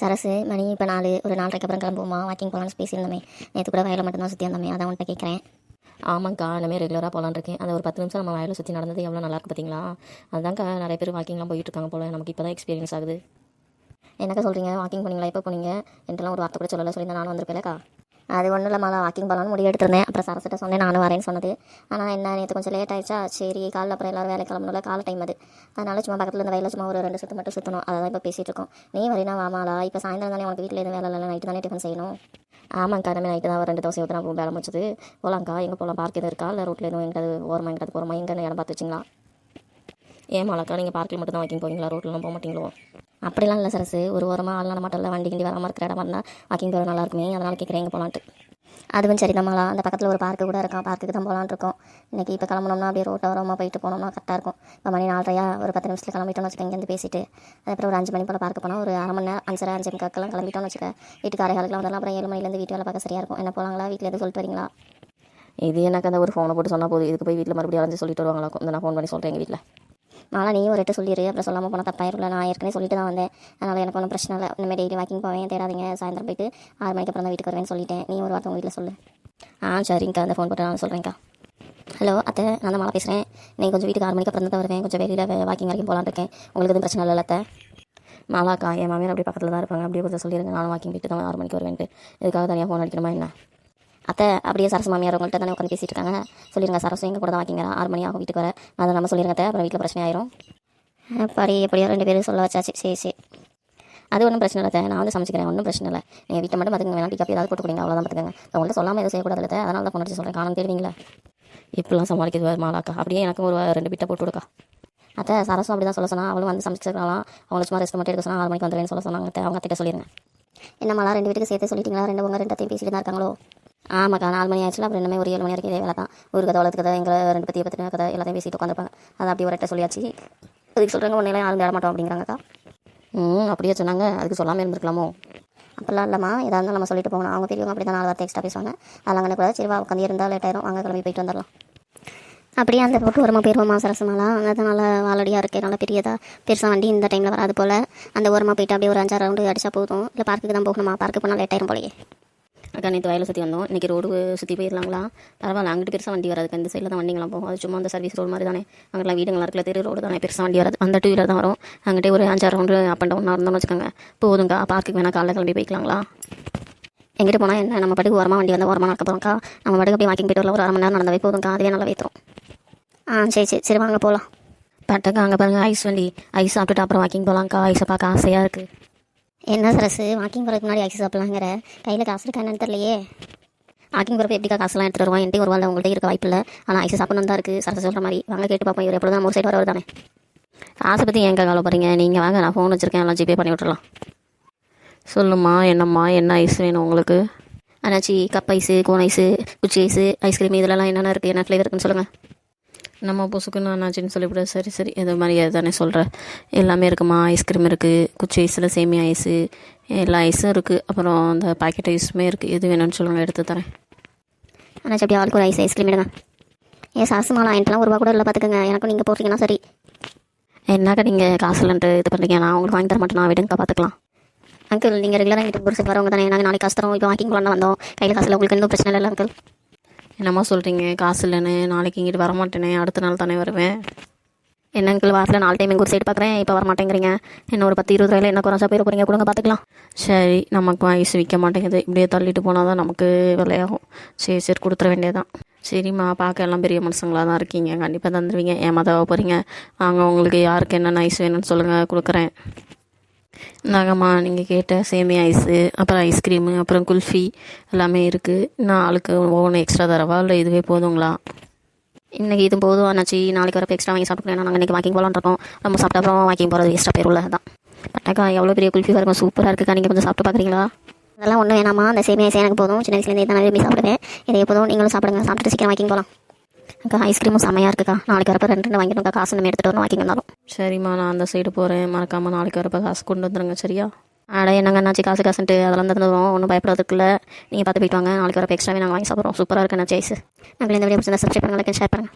சரசு மணி இப்போ 4 ஒரு 4:30 அப்புறம் கிளம்புவோமா? வாக்கிங் போகலான்னு பேசியிருந்தோமே. நேற்று கூட வயலில் மட்டும்தான் சுற்றி வந்தோமே, அதான் உன்ட்ட கேட்குறேன். ஆமாங்க்கா, இனிமேல் ரெகுலராக போகலான்னு இருக்கேன். அந்த ஒரு 10 நிமிஷம் நம்ம வயலில் சுற்றி நடந்தது எவ்வளோ நல்லாயிருக்கு பார்த்தீங்களா? அதுதான்க்கா நிறைய பேர் வாக்கிங்லாம் போயிட்டு இருக்காங்க போல். நமக்கு இப்போ தான் எக்ஸ்பீரியன்ஸ் ஆகுது. என்னக்கா சொல்கிறீங்க? வாக்கிங் போனீங்களா? எப்போ போனீங்க? என்றெல்லாம் ஒரு வார்த்தை கூட சொல்லலை. சொல்லியிருந்தா நானும் வந்திருப்பேன்க்கா. அது ஒன்றும் இல்லை மாலா, வாக்கிங் போகலான்னு முடிவு எடுத்திருந்தேன். அப்புறம் சரசிட்ட சொன்னேன் நானும் வரேன்னு சொன்னது. ஆனால் என்ன நேற்று கொஞ்சம் லேட் ஆயிடுச்சா, சரி காலைல அப்புறம் எல்லோரும் வேலை கிளம்பணும்ல, காலை டைம் அது. அதனால சும்மா பக்கத்தில் இந்த வயலில் சும்மா ஒரு 2 சுற்று மட்டும் சுற்றணும். அதை தான் இப்போ பேசிகிட்டு இருக்கோம். நீ வரீனா வாமாலா? இப்போ சாயந்தரம் தானே உனக்கு வீட்டில் எதுவும் வேலை இல்லை, நைட்டு தானே டிஃபன் செய்யணும். ஆமாங்க்கா, நம்ம நைட்டு தான் ஒரு 2 தோசை ஊற்றினா வேலை முடிச்சது. போகலாங்க்கா. எங்கே போகலாம்? பார்க் எதுவும் இருக்கா? இல்லை ரோட்டில் எதுவும் எங்காவது ஓரமாக எங்காவது போகிறோமா? எங்கே இடம் பார்த்து வச்சிங்களா? ஏன் மாலாக்கா, நீங்கள் பார்க்கில் மட்டும் தான் வாக்கிங் போவீங்களா? ரோட்லாம் போக மாட்டீங்களோ? அப்படிலாம் இல்லை சரசு, ஒரு ஓரமாக ஆள் நடமாட்டம் இல்லை, வண்டி கிண்டி வராமல் இருக்கிற இடமா இருந்தால் வாக்கிங் போகிற நல்லா இருக்குமே, அதனால் கேட்குறேன் எங்கே போகலான்ட்டு. அதுவும் சரி நம்மளா, அந்த பக்கத்தில் ஒரு பார்க்கு கூட இருக்கான், பார்க்குக்கு தான் போகலான்னு இருக்கோம். இன்றைக்கி இப்போ கிளம்புனோம்னா அப்படியே ரோட்டை ஓரமாக போயிட்டு போனோம்னா கரெக்டாக இருக்கும். இப்போ மணி 4:30 ஒரு 10 நிமிஷத்தில் கிளம்பிட்டோம்னு வச்சுக்க, இங்கேருந்து பேசிட்டு அதுக்கப்புறம் ஒரு 5 மணி போல் பார்க்க போனால் ஒரு அரை மணி நேரம் 5:30 கிளம்பிட்டோம்னு வச்சுக்க, வீட்டுக்கு 6:15 வரலாம். அப்புறம் 7 மணிலேருந்து வீட்டு வேலை பார்க்க சரியாக இருக்கும். என்ன போகலாங்களா? வீட்டில் எதுவும் சொல்லிட்டு வரீங்களா? இது எனக்கு அந்த ஒரு ஃபோனை போட்டு சொன்னால் போதும். இதுக்கு போய் வீட்டில் மறுபடியும் அலைஞ்சு சொல்லிட்டு வருவாங்களா? நான் ஃபோன் பண்ணி சொல்கிறேன் எங்கள் வீட்டில். நாளா நீ ஒரு 8 சொல்லிடு, அப்புறம் சொல்லாமல் போனால் தப்பாயிரும்ல. நான் ஏற்கனவே சொல்லிட்டு தான் வந்தேன். அதனால் எனக்கு ஒன்றும் பிரச்சனை இல்லை. இனிமேல் டெய்லி வாக்கிங் போவேன், தேடாதீங்க. சாயந்தரம் போயிட்டு 6 மணிக்கு அப்புறம் தான் வீட்டுக்கு வருவேன்னு சொல்லிட்டேன். நீ ஒரு வார்த்தை உங்கள் வீட்டில் சொல்லு. சரிங்கக்கா, அந்த ஃபோன் போட்டு நான் சொல்கிறேன்க்கா. ஹலோ அத்தை, நான் தான் மாலா பேசுகிறேன். நீங்கள் கொஞ்சம் வீட்டுக்கு 6 மணிக்கு அப்புறம் தான் வருவேன். கொஞ்சம் வெளியில் வாக்கிங் வரைக்கும் போகலான்னு இருக்கேன். உங்களுக்கு எதுவும் பிரச்சனை இல்லை அத்தை? மாலாக்கா, என் மாமியார் அப்படியே பக்கத்தில் தான் இருப்பாங்க. அப்படியே கொஞ்சம் சொல்லிடுங்க, நானும் வாக்கிங் போயிட்டு தான் 6 மணிக்கு வருவேன்ட்டு. இதுக்காக தனியாக ஃபோன் அடிக்கணுமா என்ன? அத்தை, அப்படியே சரசு மாமியார் உங்கள்கிட்ட தானே உட்காந்து பேசிட்டு இருக்காங்க. சொல்லிடுங்க, சரசு எங்கள் கூட தான் வாக்கிங் 6 மணி ஆகும் வீட்டுக்கு வர. அதை நம்ம சொல்லிடுங்க அத்தை, அப்புறம் வீட்டில் பிரச்சனை ஆயிரும். எப்படியோ 2 பேரும் சொல்ல வச்சாச்சு. சரி அது ஒன்றும் பிரச்சனை இல்லை. நான் வந்து சமைச்சிக்கிறேன், ஒன்றும் பிரச்சனை இல்லை. நீங்கள் வீட்டை மட்டும் பார்த்துங்க, வேணா டீ காப்பி ஏதாவது போட்டு கொடுங்க, அவ்வளோதான் பார்த்துக்கங்க. உங்கள்கிட்ட சொல்லாமல் எதுவும் செய்யக்கூடாது இல்லை, அதனால தான் ஃபோன் அடிச்சு சொல்கிறேன். காணும் தேடுவீங்களா? இப்படிலாம் சமாளிக்கிறது மாலாக்கா. அப்படியே எனக்கும் ஒரு 2 பிட்டை போட்டு கொடுக்கா. அத்தை, சரசும் அப்படி தான் சொல்ல சொன்னால், அவளும் வந்து சமைச்சிக்கலாம். அவங்களை சும்மா ரெஸ்ட் மட்டும் எடுக்க சொன்னால் 6 மணிக்கு வந்துடுவேன்னு சொல்ல சொன்னாங்க. அவங்க அத்திட்ட சொல்லிடுங்க. என்னம்மா 2 வீட்டுக்கு சேர்த்து சொல்லிட்டீங்களா? 2 பேசிட்டு தான் இருக்காங்களோ? ஆமாக்கா, 4 மணி ஆயிடுச்சுல. அப்புறம் இன்னுமே ஒரு 7 மணி வரைக்கும் இதே வேலை தான். ஊருக்கு கதை வளர்த்து கதை, எங்களை 2 பற்றின கதை எல்லாத்தையும் பேசிட்டு உட்காந்துருப்பாங்க. அதை அப்படி ஒரு 8 சொல்லியாச்சு. அதுக்கு சொல்கிறாங்க ஒன்றையெல்லாம் யாரும் தேட மாட்டோம் அப்படிங்கிறாங்கக்கா. அப்படியே சொன்னாங்க. அதுக்கு சொல்லாமல் இருந்திருக்கலாமோ? அப்படிலாம் இல்லைம்மா, எதாக இருந்தாலும் நம்ம சொல்லிட்டு போகணும். அவங்க பெரியவங்க அப்படி தான் 4 வார்த்தை எக்ஸ்ட்ரா பேசுவாங்க. அதெல்லாம் கூட சரிவா உட்காந்து இருந்தால் லேட் ஆயிரும். அங்கே கிளம்பி போயிட்டு வந்துடலாம். அப்படியே அந்த போட்டு ஓரமாக போயிடுவோம்மா சரசுமாலாம். அதான் நல்லா வாலடியாக இருக்கே, நல்லா பெரியதாக பெருசாக வண்டி இந்த டைமில் வராது போல். அந்த ஓரமாக போயிட்டு அப்படியே ஒரு 5-6 ரவுண்டு அடிச்சா போதும். இல்லை பார்க்குக்கு தான் போகணுமா? பார்க்கு போனால் லேட் ஆயிரும் போலையே. அக்கா, நேற்று வயலில் சுற்றி வந்தோம். இன்றைக்கி ரோடு சுற்றி போயிடலாங்களா? பரவாயில்ல, அங்கிட்டு பெருசாக வண்டி வராது. இந்த சைடில் தான் வண்டிங்களாம் போகும். அது சும்மா அந்த சர்வீஸ் ரோடு மாதிரி தானே. அங்கெல்லாம் வீடுங்களாம் இருக்கல, தெரு ரோடு தானே, பெருசாக வண்டி வராது. அந்த 2 வீலர் தான் வரும். அங்கிட்டே ஒரு 5-6 ரவுண்டு அப் அண்ட் டவுன் நடந்தோம்னு வச்சுக்கோங்க, போதுங்கக்கா. பார்க்குக்கு வேணால் காலைல கிளம்பி போய்க்கலாங்களா? எங்கிட்ட போனால் என்ன, நம்ம பாட்டுக்கு ஓரமாக வண்டி வந்து ஓரமாக நடக்க போகிறோம்க்கா. நம்ம பாட்டுக்கு அப்படியே வாக்கிங் போய்ட்டு வரலாம். ஒரு 1/2 மணி நேரம் நடந்தவே போதும்க்கா. அதுவே நல்லா வைத்துரும். சரி வாங்க போகலாம். பட்டக்கா, அங்கே பாருங்கள் ஐஸ் வண்டி. ஐஸ் சாப்பிட்டுட்டு அப்புறம் வாக்கிங் போகலாங்க்கா. ஐஸை பார்க்க ஆசையாக இருக்குது. என்ன சரசு, வாக்கிங் போகிறதுக்கு முன்னாடி ஐஸ் சாப்பிட்லாங்கிற? கையில் காசு இருக்கா என்னன்னு தெரியலையே. வாக்கிங் போகிறப்ப எப்படிக்கா காசுலாம் எடுத்துகிட்டு வருவான்? என்கிட்ட ஒரு வாரம் உங்கள்கிட்ட இருக்க வாய்ப்பு இல்லை. ஆனால் ஐஸ் சாப்பிடணும் தான் இருக்குது. சரசு சொல்கிற மாதிரி வாங்க, கேட்டு பார்ப்போம். இவர் எப்பொழுதும் ஒரு சைடு வரவர் தானே. காசை பற்றி ஏன் கவலைப்படுறீங்க? நீங்கள் வாங்க, நான் ஃபோன் வச்சுருக்கேன், எல்லாம் ஜிபே பண்ணி விட்டுறலாம். சொல்லுமா, என்னம்மா, என்ன ஐஸ் வேணும் உங்களுக்கு? அண்ணாச்சி, கப் ஐஸு, கோன் ஐஸு, குச்சி ஐஸு, ஐஸ்கிரீம் இதெல்லாம் என்னென்ன இருக்குது, என்ன ஃப்ளேவர் இருக்குன்னு சொல்லுங்கள். நம்ம பொசுக்குன்னு அண்ணாச்சின்னு சொல்லிவிட. சரி இது மாதிரி தானே சொல்கிறேன். எல்லாமே இருக்குமா? ஐஸ்கிரீம் இருக்குது, குச்சி ஐஸில் சேமியா ஐஸு, எல்லா ஐஸும் இருக்குது. அப்புறம் அந்த பாக்கெட் ஐஸுமே இருக்குது. எது வேணும்னு சொல்லுங்கள், எடுத்து தரேன். அண்ணாச்சி, அப்படியே ஆளுக்கு ஒரு ஐஸ்கிரீம் எடுங்க. சாசுமாலா என்கிட்டலாம் 1 ரூபா கூட இல்லை பார்த்துக்கங்க. எனக்கும் நீங்கள் போடுறீங்கன்னா சரி. என்னக்கா நீங்கள் காசு இல்லைன்ட்டு இது பண்ணுறீங்க? நான் உங்களுக்கு வாங்கி தர மாட்டேன், நான் விடுங்கக்கா, பார்த்துக்கலாம். அங்கிள், நீங்கள் ரெகுலராக வீட்டுக்கு ஒரு வரவங்க தானே. நாங்கள் நாளைக்கு காசு தரோம். இப்போ வாக்கிங் போகலான்னு வந்தோம். கையில் காசு இல்லை, உங்களுக்கு எந்த பிரச்சனை இல்லை அங்கிள்? என்னம்மா சொல்கிறீங்க? காசு இல்லைன்னு? நாளைக்கு இங்கிட்டு வரமாட்டேனே, அடுத்த நாள் தானே வருவேன். என்ன அங்கிள், வாரத்தில் 4 டைம் எங்கள் ஒரு சைடு பார்க்குறேன், இப்போ வரமாட்டேங்கிறீங்க. என்ன ஒரு 10-20 ரூபாயில் என்ன குறைச்சா போயிட போகிறீங்க? கொடுங்க, பார்த்துக்கலாம். சரி, நமக்கு ஐஸ் விற்க மாட்டேங்குது. இப்படியே தள்ளிட்டு போனால் தான் நமக்கு விலையாகும். சரி கொடுத்துட வேண்டியதான். சரிம்மா, பார்க்க எல்லாம் பெரிய மனுஷங்களாக தான் இருக்கீங்க, கண்டிப்பாக தந்துடுவீங்க. ஏமாதாவ போகிறீங்க? வாங்க, உங்களுக்கு யாருக்கு என்னென்ன ஐஸ் வேணும்னு சொல்லுங்கள், கொடுக்குறேன். நாங்கம்மா, நீங்கள் கேட்ட சேமியா ஐஸு, அப்புறம் ஐஸ்கிரீமு, அப்புறம் குல்ஃபி எல்லாமே இருக்குது. நான் ஆளுக்கு ஒவ்வொன்று எக்ஸ்ட்ரா தரவா, இல்லை இதுவே போதுங்களா? இன்றைக்கி இது போதும் அண்ணாச்சி. நாளைக்கு வரப்போ எக்ஸ்ட்ரா வாங்கி சாப்பிட்டுக்கலாம். நாங்கள் இன்றைக்கி வாக்கிங் போகலான்னு இருக்கோம். நம்ம சாப்பிட்ட அப்புறம் வாக்கிங் போகிறது எக்ஸ்ட்ரா பேருள்ள தான். பட்டாக்கா, எவ்வளோ பெரிய குல்ஃபி வரும், சூப்பராக இருக்குக்கா. நீங்கள் கொஞ்சம் சாப்பிட்டு பார்க்குறீங்களா? அதெல்லாம் ஒன்றும் வேணாமா, அந்த சேமியா ஐஸ் எனக்கு போதும். சின்ன வயசுலேருந்து தான் விரும்பி சாப்பிடுவேன். இதே போதும், நீங்களும் சாப்பிடுங்க. சாப்பிட்டு சீக்கிரம் வாக்கிங் போகலாம். அக்கா, ஐஸ்கிரீமும் செம்மையாக இருக்குக்கா. நாளைக்கு வரப்போ 2 வாங்கிடும்க்கா. காசு நம்ம எடுத்துகிட்டு வரணும் வாக்கிங் வந்தாலும். சரிம்மா, நான் அந்த சைடு போகிறேன். மறக்காமல் நாளைக்கு வரப்போ காசு கொண்டு வந்துடுங்க, சரியா? என்னங்க அண்ணாச்சி, காசுன்ட்டு அதெல்லாம் தந்துடுவோம். ஒன்றும் பயப்படுறதுக்குள்ள. நீங்கள் பார்த்து போயிட்டு வாங்க. நாளைக்கு வரப்போ எக்ஸ்ட்ராவே நாங்கள் வாங்கி சாப்பிட்றோம். சூப்பராக இருக்கு அண்ணாச்சி ஐஸ். நாங்கள் இந்த வீடியோ பிடிச்சிருந்தா சப்ஸ்கிரைப் பண்ணுங்கள், ஷேர் பண்ணுங்கள்.